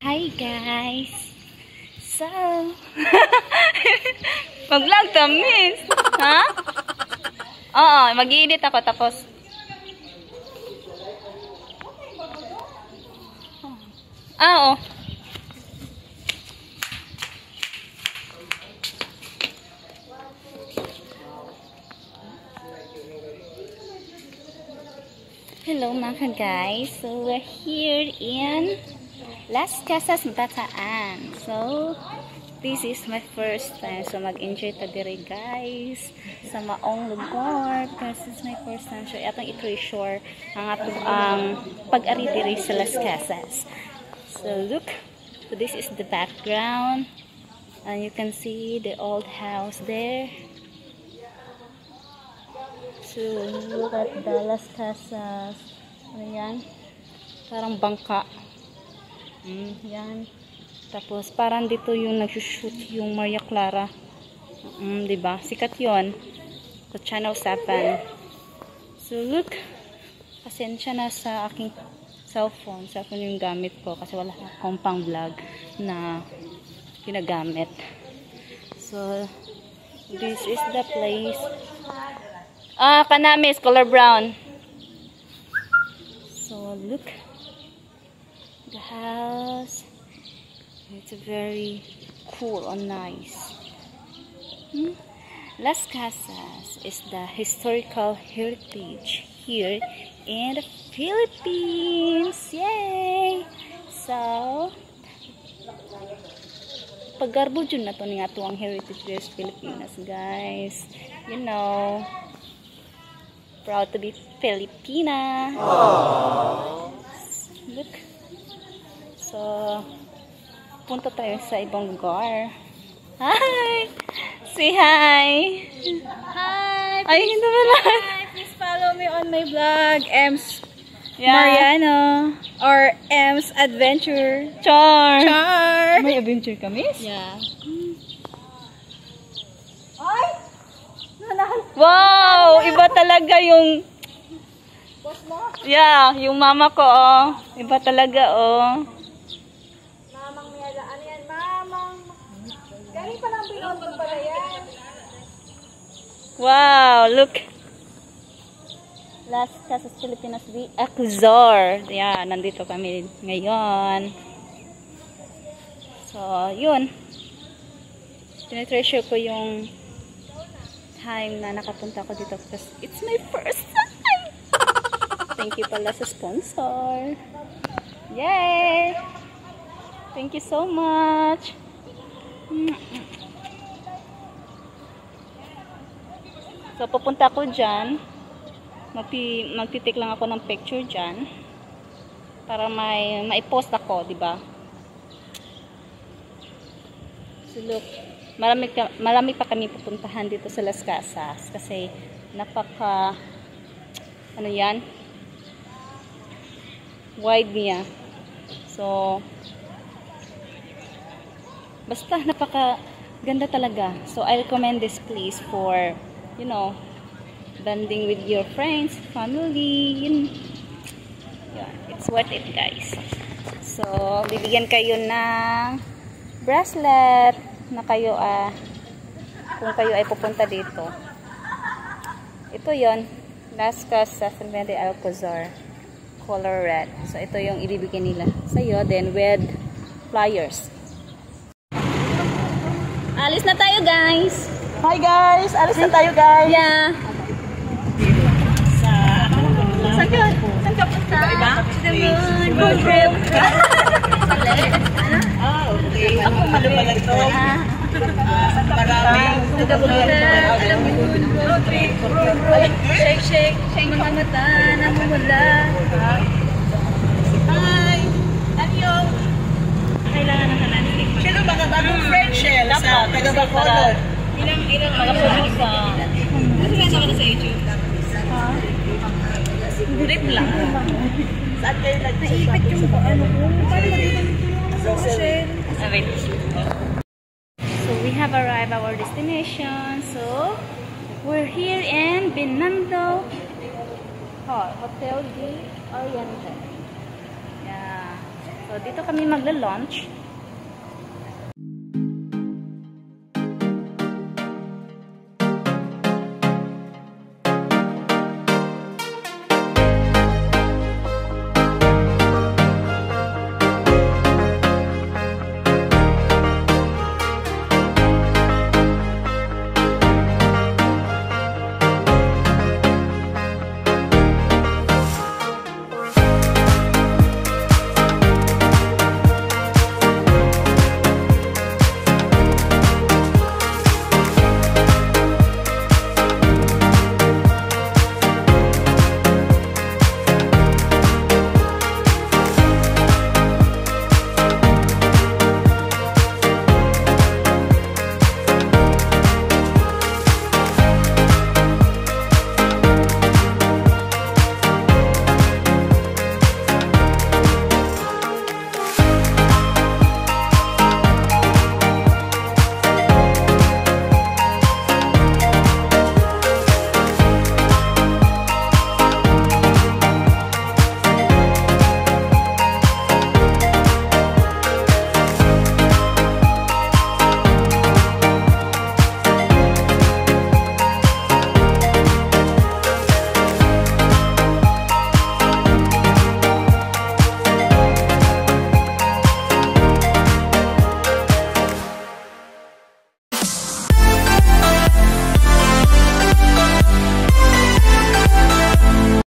Hi guys! So, mag-vlog to, miss! Ha? Oo, mag-i-edit ako tapos. Oo. Hello mga guys! So, we're here in Las Casas, Bataan. So, this is my first time. So, mag-enjoy ta dire guys sa maong lugar. This is my first time. So, atong i-treasure ang atong pag-ari dire sa Las Casas. So, look. So, this is the background. And you can see the old house there. So, look at the Las Casas. Ano yan? Parang bangka. Yan. Tapos, parang dito yung nagsushoot yung Maria Clara. Diba? Sikat yun. Sa Channel 7. So, look. Pasensya na sa aking cellphone. Cellphone yung gamit ko. Kasi wala akong pang vlog na ginagamit. So, this is the place. Kanamis, color brown. So, look. The house. It's very cool and nice. Las Casas is the historical heritage here in the Philippines. Yay! So, paggarbo dyan na to nga to ang heritage here sa Pilipinas, guys. You know, proud to be Filipina. Aww. Look. So, punta tayo sa ibang lugar. Hi! Say hi! Hi! Ay, hindi pala. Please follow me on my vlog, Ems Mariano. or Ems Adventure. Char! Char! May adventure kami? Yeah. Ay! Wow! Iba talaga yung... Boss mo? Yeah, yung mama ko, oh. Iba talaga, oh. Mamang Miyala. Ano yan? Mamang... Galing pa lang pinotong pala yan. Wow, look. Las Casas Pilipinas de Acuzar. Yeah, nandito kami ngayon. So, yun. Tinitreasure ko yung time na nakapunta ko dito because it's my first time. Thank you pala sa sponsor. Yay! Thank you so much. So, pupunta ko dyan. Magtitik lang ako ng picture dyan. Para mai-post ako, diba? So, look. Marami pa kami pupuntahan dito sa Las Casas. Kasi, ano yan? Wide niya. So, basta napaka ganda talaga. So, I recommend this place for, you know, bonding with your friends, family. Yeah, it's worth it, guys. So, bibigyan kayo ng bracelet na kayo, kung kayo ay pupunta dito. Ito yon, Las Casas de Alcazar, color red. So, ito yung ibibigay nila sa'yo. Then, with flyers. Alis na tayo, guys! Hi guys! Alis na tayo guys! Yeah! Saan ka punta? Iba? Road trip! Okay. Ako malumalag to. Maraming. Road trip. Shake, shake, shake mga mata, namumula. Hi! Anyo! Kailangan ng landscape. Sino mga bagong friend shell sa taga-Bacolod? Ilang mga Ano ka na sa YouTube? Trip lang. Saan kayo nag-iipit yung ano ko? Paano So we have arrived our destination. So we're here in Binondo Hotel de Oriente. Yeah. So, dito kami magla-launch.